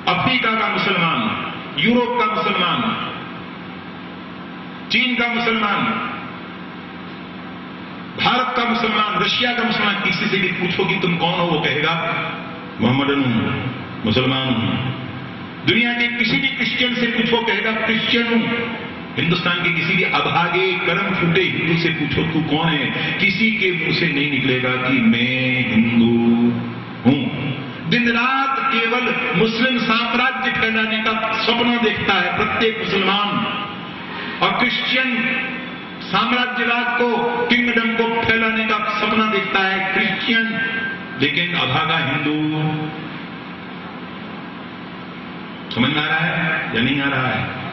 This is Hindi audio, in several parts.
अफ्रीका का मुसलमान, यूरोप का मुसलमान, चीन का मुसलमान, भारत का मुसलमान, रशिया का मुसलमान, किसी से भी पूछो कि तुम कौन हो, वो कहेगा मोहम्मदन हूं, मुसलमान हूं। दुनिया के किसी भी क्रिश्चियन से पूछो, कहेगा क्रिश्चियन हूं। हिंदुस्तान के किसी भी अभागे कर्म फूटे हिंदू से पूछो तू कौन है, किसी के मुंह से नहीं निकलेगा कि मैं हिंदू हूं। दिन रात केवल मुस्लिम साम्राज्य फैलाने का सपना देखता है प्रत्येक मुसलमान, और क्रिश्चियन साम्राज्यवाद को, किंगडम को फैलाने का सपना देखता है क्रिश्चियन, लेकिन अभागा हिंदू। समझ में आ रहा है या नहीं आ रहा है?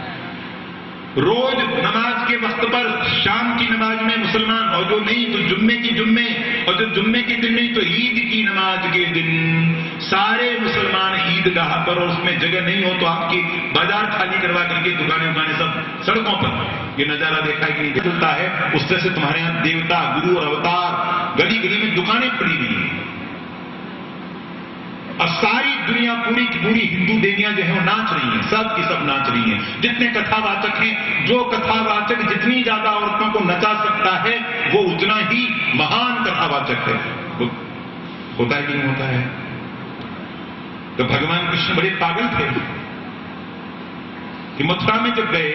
रोज नमाज के वक्त पर शाम की नमाज में मुसलमान, और जो नहीं तो जुम्मे की जुम्मे, और जो जुम्मे के दिन नहीं तो ईद की नमाज के दिन सारे मुसलमान ईदगाह पर, और उसमें जगह नहीं हो तो आपकी बाजार खाली करवा करके दुकानें उकानें सब सड़कों पर। ये नजारा देखा कि नहीं चलता है? उससे से तुम्हारे यहां देवता, गुरु और अवतार, गली गली में दुकानें खुली हुई हैं, और सारी दुनिया पूरी की पूरी हिंदू देवियां जो है वो नाच रही हैं, सब की सब नाच रही हैं। जितने कथावाचक हैं, जो कथावाचक जितनी ज्यादा औरतों को नचा सकता है वो उतना ही महान कथावाचक है। होता है कि नहीं होता है? तो भगवान कृष्ण बड़े पागल थे कि मथुरा में जब गए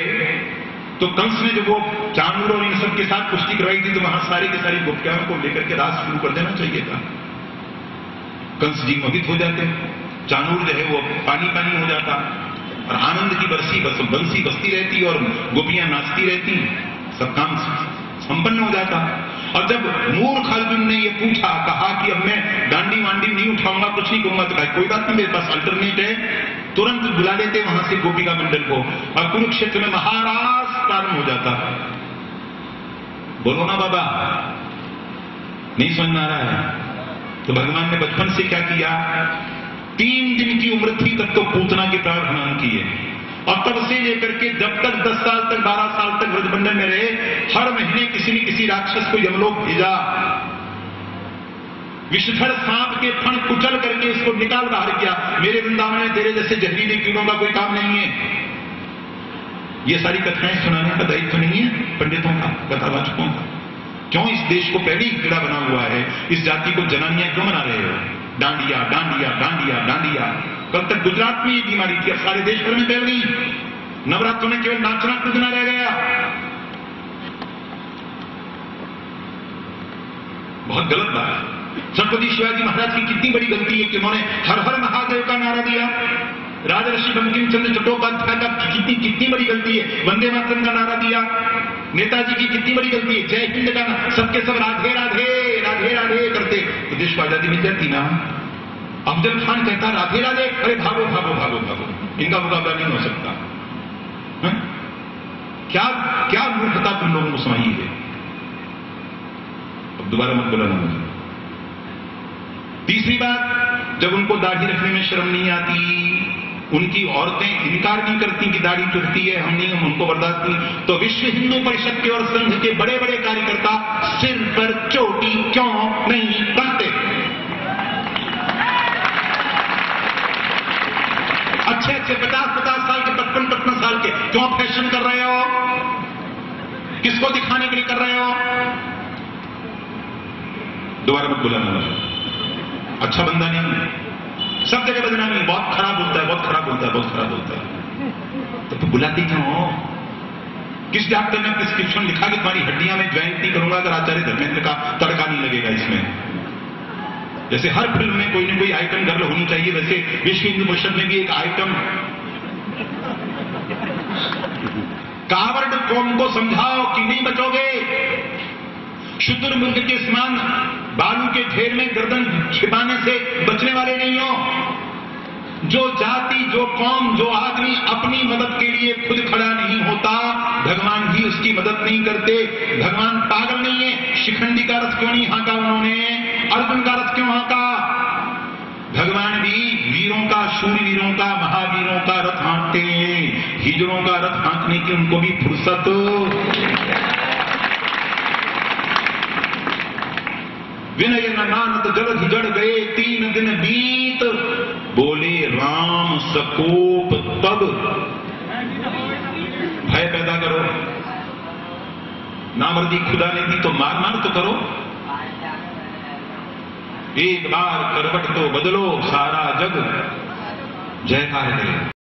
तो कंस ने जब वो चाणूर और इन सब के साथ कुश्ती करवाई थी, तो वहां सारी की सारी गोपिकाओं को लेकर के रास शुरू कर देना चाहिए था। कंस जी मोहित हो जाते, चाणूर जो है वो पानी पानी हो जाता, और आनंद की बंसी बसती रहती और गोपियां नाचती रहती, सब काम संपन्न हो जाता। और जब मूर्ख अर्जुन ने ये पूछा, कहा कि अब मैं डांडी वांडी नहीं उठाऊंगा, कुछ नहीं कहूंगा, तो कहा कोई बात नहीं, मेरे पास अल्टरनेट है, तुरंत बुला लेते वहां से गोपिका मंडल को, और कुरुक्षेत्र में महाराज प्रारंभ हो जाता। बोलो ना बाबा, नहीं समझ में आ रहा है? तो भगवान ने बचपन से क्या किया? 3 दिन की उम्र थी तब तो पूतना के प्राण हनन किए, और तब से लेकर के जब तक 10 साल तक 12 साल तक ब्रजमंडल में रहे, हर महीने किसी न किसी राक्षस को यमलोक भेजा, विषधर सांप के फण कुचल करके उसको निकाल बाहर किया। मेरे वृंदावन में तेरे जैसे जहरीले कीड़ों का कोई काम नहीं है। ये सारी कथाएं सुनाने का दायित्व नहीं है पंडितों का, कथावाचकों का? क्यों इस देश को पहले ही कीड़ा बना हुआ है? इस जाति को जनानियां क्यों बना रहे हो? डांडिया डांडिया डांडिया डांडिया, कल तक गुजरात में ये बीमारी थी, अब सारे देश भर में फैल गई। नवरात्रों में केवल नाचना कूदना रह गया। बहुत गलत बात है। छत्रपति शिवाजी महाराज की कितनी बड़ी गलती है कि उन्होंने हर हर महादेव का नारा दिया। राजर्षि बंकिम चंद्र चट्टोपाध्याय का कितनी बड़ी गलती है, वंदे मातरम का नारा दिया। नेताजी की कितनी बड़ी गलती है, जय हिंद का, सबके सब राधे राधे राधे राधे करते तो देश को आजादी मिल जाती ना। अफजल खान कहता राधे राधे, अरे भागो भागो भागो भागो, इनका मुकाबला नहीं हो सकता। है? क्या क्या मूर्खता तुम लोगों को समाई है। अब दोबारा मत बोला मुझे। तीसरी बात, जब उनको दाढ़ी रखने में शर्म नहीं आती, उनकी औरतें इनकार नहीं करती कि दाढ़ी टूटती है, हम नहीं, हम उनको बर्दाश्त नहीं, तो विश्व हिंदू परिषद के और संघ के बड़े बड़े कार्यकर्ता सिर पर चोटी क्यों नहीं बांधते? अच्छे अच्छे 50-50 साल के, 55-55 साल के क्यों फैशन कर रहे हो? किसको दिखाने के लिए कर रहे हो? दोबारा मत बुलाना, अच्छा बंदा नहीं, सब जगह बदनामी, बहुत खराब बोलता है, बहुत खराब बोलता है, बहुत खराब बोलता है। तो बुलाती क्यों हो? किस डॉक्टर ने प्रिस्क्रिप्शन लिखा कि तुम्हारी हड्डियां में ज्वाइंट नहीं करूंगा अगर आचार्य धर्मेंद्र का तड़का नहीं लगेगा इसमें? जैसे हर फिल्म में कोई ना कोई आइटम गर्ल होनी चाहिए, वैसे विश्व हिंदू परिषद में भी एक आइटम। कावर्ड कौम को समझाओ कि नहीं बचोगे। शुतुरमुर्ग के समान बालू के ढेर में गर्दन छिपाने से बचने वाले नहीं हो। जो जाति, जो कौम, जो आदमी अपनी मदद के लिए खुद खड़ा नहीं होता, भगवान भी उसकी मदद नहीं करते। भगवान पागल नहीं है। शिखंडी का रथ क्यों नहीं हाँका उन्होंने? अर्जुन का रथ क्यों हाँका? भगवान भी वीरों का, शूरवीरों का, महावीरों का रथ हाँकते हैं। हिजड़ों का रथ हाँकने की उनको भी फुर्सत विनय न नानक जलधि जड़ गए 3 दिन बीत, बोले राम सकोप तब। भय पैदा करो, नामर्दी खुदा ने दी तो मार तो करो, एक बार करवट तो बदलो, सारा जग जयकार करे।